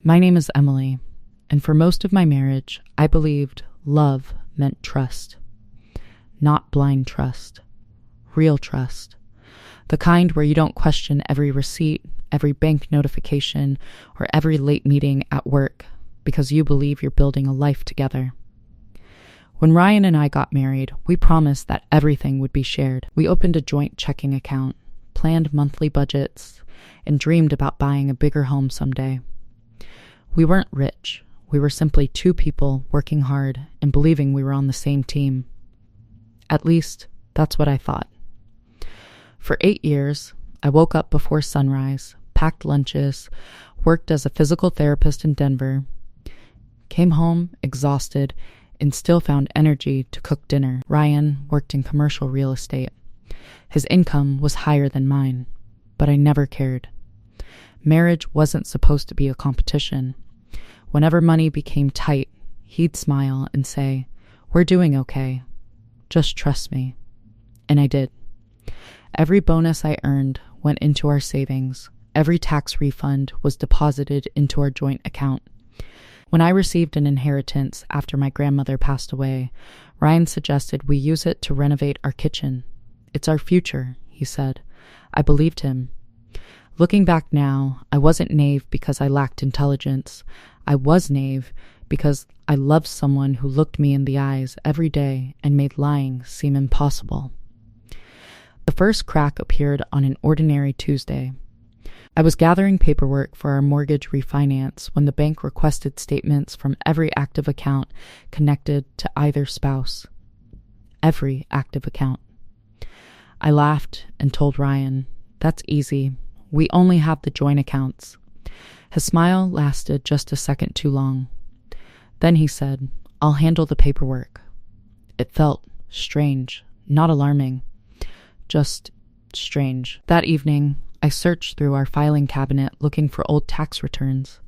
My name is Emily, and for most of my marriage, I believed love meant trust. Not blind trust. Real trust. The kind where you don't question every receipt, every bank notification, or every late meeting at work because you believe you're building a life together. When Ryan and I got married, we promised that everything would be shared. We opened a joint checking account, planned monthly budgets, and dreamed about buying a bigger home someday. We weren't rich. We were simply two people working hard and believing we were on the same team. At least, that's what I thought. For 8 years, I woke up before sunrise, packed lunches, worked as a physical therapist in Denver, came home exhausted, and still found energy to cook dinner. Ryan worked in commercial real estate. His income was higher than mine, but I never cared. Marriage wasn't supposed to be a competition. Whenever money became tight, he'd smile and say, "We're doing okay. Just trust me." And I did. Every bonus I earned went into our savings. Every tax refund was deposited into our joint account. When I received an inheritance after my grandmother passed away, Ryan suggested we use it to renovate our kitchen. "It's our future," he said. I believed him. Looking back now, I wasn't naive because I lacked intelligence. I was naive because I loved someone who looked me in the eyes every day and made lying seem impossible. The first crack appeared on an ordinary Tuesday. I was gathering paperwork for our mortgage refinance when the bank requested statements from every active account connected to either spouse. Every active account. I laughed and told Ryan, "That's easy. We only have the joint accounts." His smile lasted just a second too long. Then he said, "I'll handle the paperwork." It felt strange, not alarming, just strange. That evening, I searched through our filing cabinet looking for old tax returns.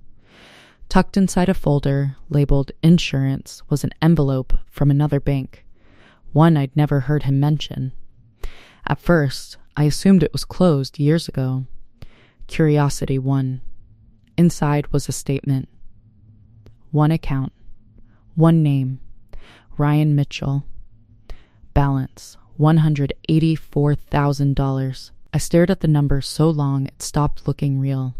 Tucked inside a folder labeled insurance was an envelope from another bank, one I'd never heard him mention. At first, I assumed it was closed years ago. Curiosity won. Inside was a statement. One account. One name. Ryan Mitchell. Balance, $184,000. I stared at the number so long it stopped looking real.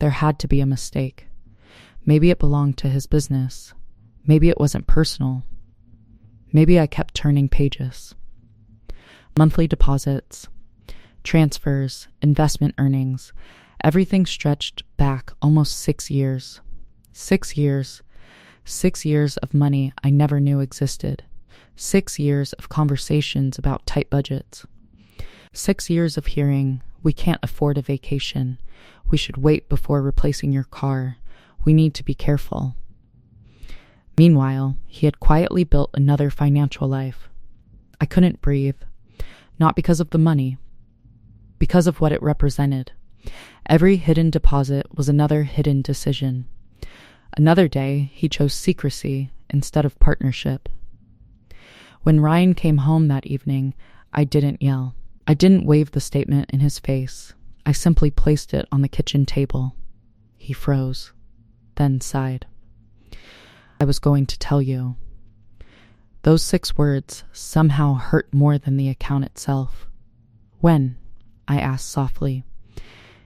There had to be a mistake. Maybe it belonged to his business. Maybe it wasn't personal. Maybe I kept turning pages. Monthly deposits, transfers, investment earnings, everything stretched back almost 6 years. 6 years. 6 years of money I never knew existed. 6 years of conversations about tight budgets. 6 years of hearing, "We can't afford a vacation. We should wait before replacing your car. We need to be careful." Meanwhile, he had quietly built another financial life. I couldn't breathe. Not because of the money, because of what it represented. Every hidden deposit was another hidden decision. Another day, he chose secrecy instead of partnership. When Ryan came home that evening, I didn't yell. I didn't wave the statement in his face. I simply placed it on the kitchen table. He froze, then sighed. "I was going to tell you." Those 6 words somehow hurt more than the account itself. "When?" I asked softly.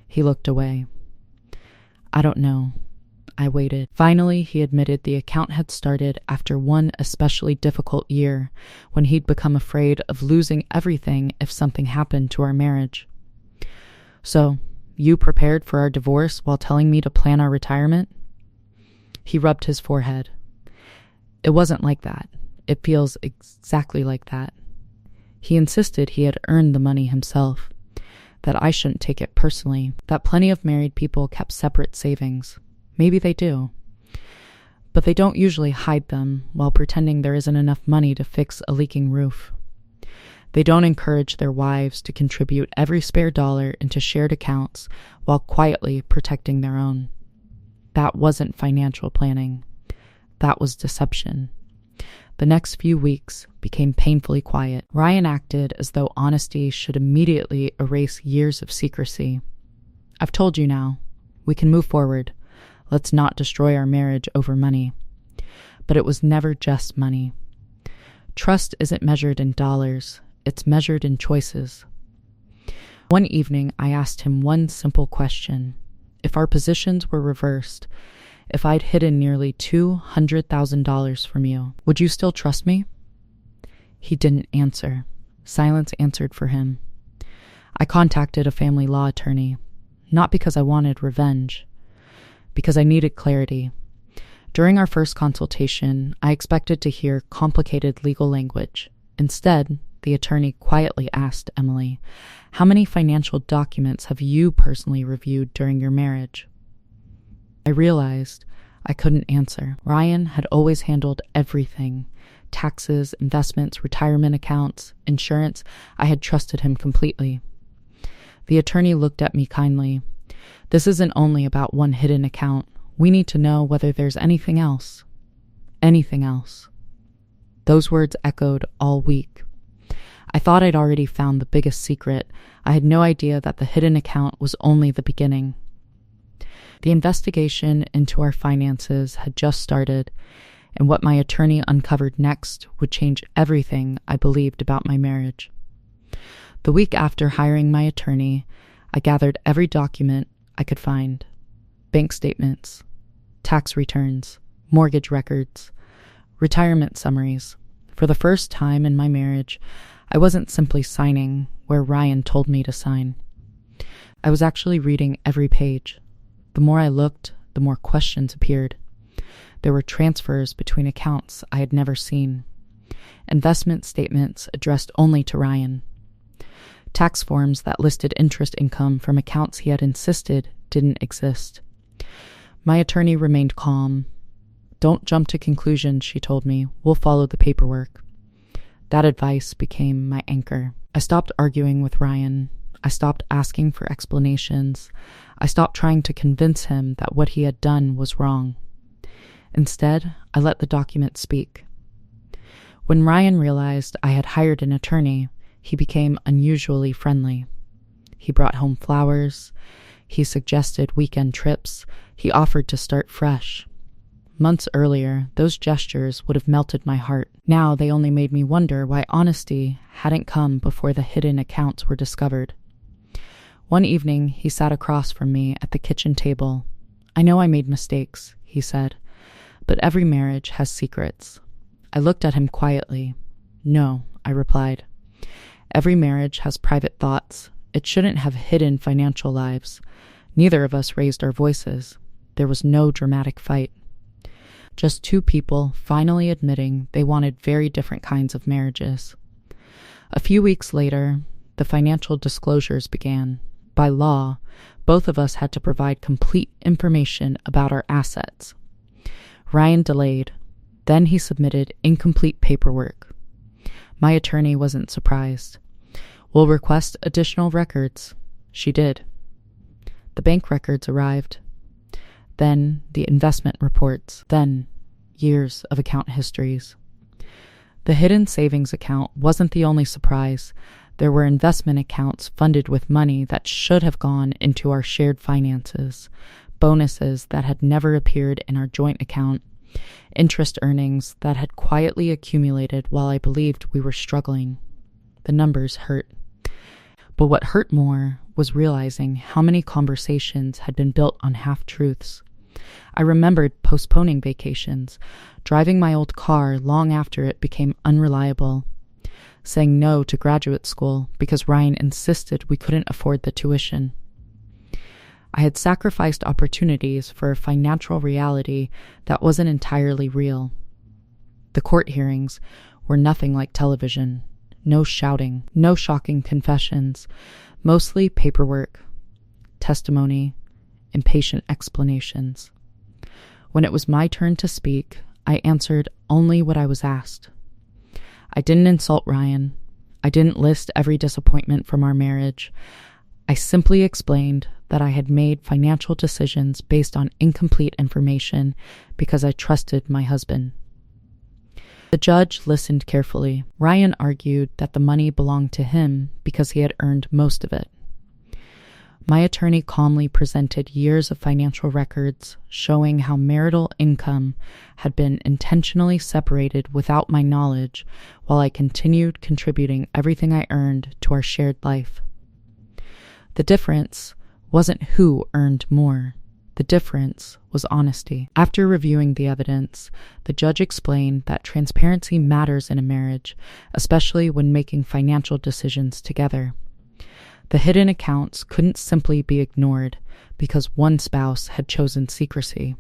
He looked away. "I don't know." I waited. Finally, he admitted the account had started after one especially difficult year when he'd become afraid of losing everything if something happened to our marriage. "So, you prepared for our divorce while telling me to plan our retirement?" He rubbed his forehead. "It wasn't like that. It feels exactly like that." He insisted he had earned the money himself, that I shouldn't take it personally, that plenty of married people kept separate savings. Maybe they do. But they don't usually hide them while pretending there isn't enough money to fix a leaking roof. They don't encourage their wives to contribute every spare dollar into shared accounts while quietly protecting their own. That wasn't financial planning. That was deception. The next few weeks became painfully quiet. Ryan acted as though honesty should immediately erase years of secrecy. "I've told you now. We can move forward. Let's not destroy our marriage over money. But it was never just money. Trust isn't measured in dollars, it's measured in choices. One evening, I asked him one simple question. If our positions were reversed, if I'd hidden nearly $200,000 from you, would you still trust me? He didn't answer. Silence answered for him. I contacted a family law attorney, not because I wanted revenge, because I needed clarity. During our first consultation, I expected to hear complicated legal language. Instead, the attorney quietly asked Emily, "How many financial documents have you personally reviewed during your marriage?" I realized I couldn't answer. Ryan had always handled everything. Taxes, investments, retirement accounts, insurance. I had trusted him completely. The attorney looked at me kindly. "This isn't only about one hidden account. We need to know whether there's anything else." Anything else. Those words echoed all week. I thought I'd already found the biggest secret. I had no idea that the hidden account was only the beginning. The investigation into our finances had just started, and what my attorney uncovered next would change everything I believed about my marriage. The week after hiring my attorney, I gathered every document I could find. Bank statements, tax returns, mortgage records, retirement summaries. For the first time in my marriage, I wasn't simply signing where Ryan told me to sign. I was actually reading every page. The more I looked, the more questions appeared. There were transfers between accounts I had never seen. Investment statements addressed only to Ryan. Tax forms that listed interest income from accounts he had insisted didn't exist. My attorney remained calm. "Don't jump to conclusions," she told me. "We'll follow the paperwork." That advice became my anchor. I stopped arguing with Ryan. I stopped asking for explanations. I stopped trying to convince him that what he had done was wrong. Instead, I let the document speak. When Ryan realized I had hired an attorney, he became unusually friendly. He brought home flowers. He suggested weekend trips. He offered to start fresh. Months earlier, those gestures would have melted my heart. Now they only made me wonder why honesty hadn't come before the hidden accounts were discovered. One evening, he sat across from me at the kitchen table. "I know I made mistakes," he said, "but every marriage has secrets." I looked at him quietly. "No," I replied. "Every marriage has private thoughts. It shouldn't have hidden financial lives. Neither of us raised our voices. There was no dramatic fight. Just two people finally admitting they wanted very different kinds of marriages." A few weeks later, the financial disclosures began. By law, both of us had to provide complete information about our assets. Ryan delayed. Then he submitted incomplete paperwork. My attorney wasn't surprised. "We'll request additional records." She did. The bank records arrived. Then the investment reports. Then years of account histories. The hidden savings account wasn't the only surprise. There were investment accounts funded with money that should have gone into our shared finances, bonuses that had never appeared in our joint account, interest earnings that had quietly accumulated while I believed we were struggling. The numbers hurt. But what hurt more was realizing how many conversations had been built on half-truths. I remembered postponing vacations, driving my old car long after it became unreliable, saying no to graduate school because Ryan insisted we couldn't afford the tuition. I had sacrificed opportunities for a financial reality that wasn't entirely real. The court hearings were nothing like television. No shouting, no shocking confessions, mostly paperwork, testimony, impatient explanations. When it was my turn to speak, I answered only what I was asked. I didn't insult Ryan. I didn't list every disappointment from our marriage. I simply explained that I had made financial decisions based on incomplete information because I trusted my husband. The judge listened carefully. Ryan argued that the money belonged to him because he had earned most of it. My attorney calmly presented years of financial records showing how marital income had been intentionally separated without my knowledge while I continued contributing everything I earned to our shared life. The difference wasn't who earned more. The difference was honesty. After reviewing the evidence, the judge explained that transparency matters in a marriage, especially when making financial decisions together. The hidden accounts couldn't simply be ignored because one spouse had chosen secrecy.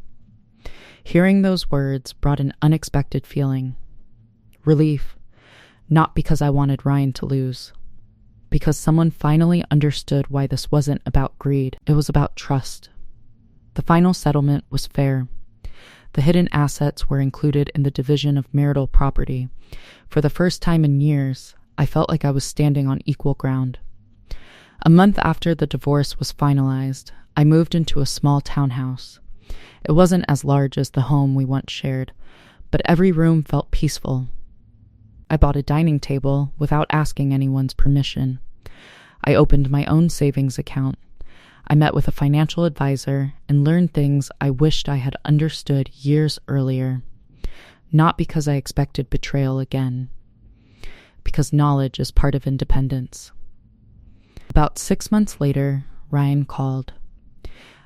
Hearing those words brought an unexpected feeling. Relief, not because I wanted Ryan to lose, because someone finally understood why this wasn't about greed, it was about trust. The final settlement was fair. The hidden assets were included in the division of marital property. For the first time in years, I felt like I was standing on equal ground. A month after the divorce was finalized, I moved into a small townhouse. It wasn't as large as the home we once shared, but every room felt peaceful. I bought a dining table without asking anyone's permission. I opened my own savings account. I met with a financial advisor and learned things I wished I had understood years earlier. Not because I expected betrayal again, because knowledge is part of independence. About 6 months later, Ryan called.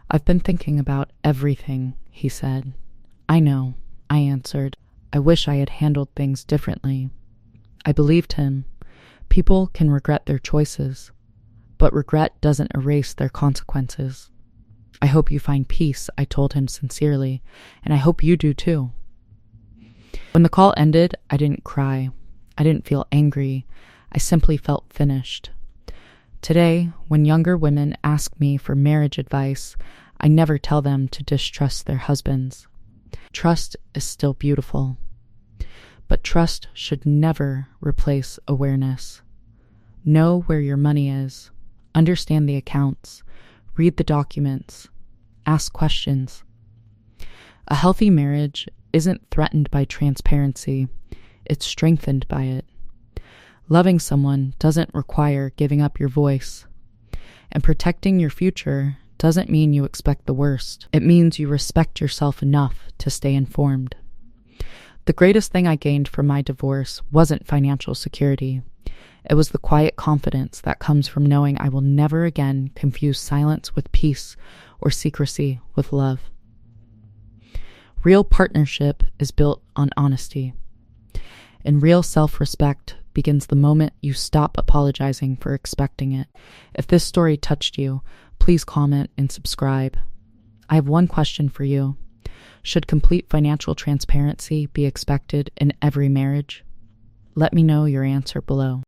"I've been thinking about everything," he said. "I know," I answered. I wish I had handled things differently. I believed him. People can regret their choices, but regret doesn't erase their consequences. "I hope you find peace," I told him sincerely, "and I hope you do too." When the call ended, I didn't cry. I didn't feel angry. I simply felt finished. Today, when younger women ask me for marriage advice, I never tell them to distrust their husbands. Trust is still beautiful, but trust should never replace awareness. Know where your money is. Understand the accounts. Read the documents. Ask questions. A healthy marriage isn't threatened by transparency. It's strengthened by it. Loving someone doesn't require giving up your voice. And protecting your future doesn't mean you expect the worst. It means you respect yourself enough to stay informed. The greatest thing I gained from my divorce wasn't financial security. It was the quiet confidence that comes from knowing I will never again confuse silence with peace or secrecy with love. Real partnership is built on honesty. And real self-respect begins the moment you stop apologizing for expecting it. If this story touched you, please comment and subscribe. I have one question for you. Should complete financial transparency be expected in every marriage? Let me know your answer below.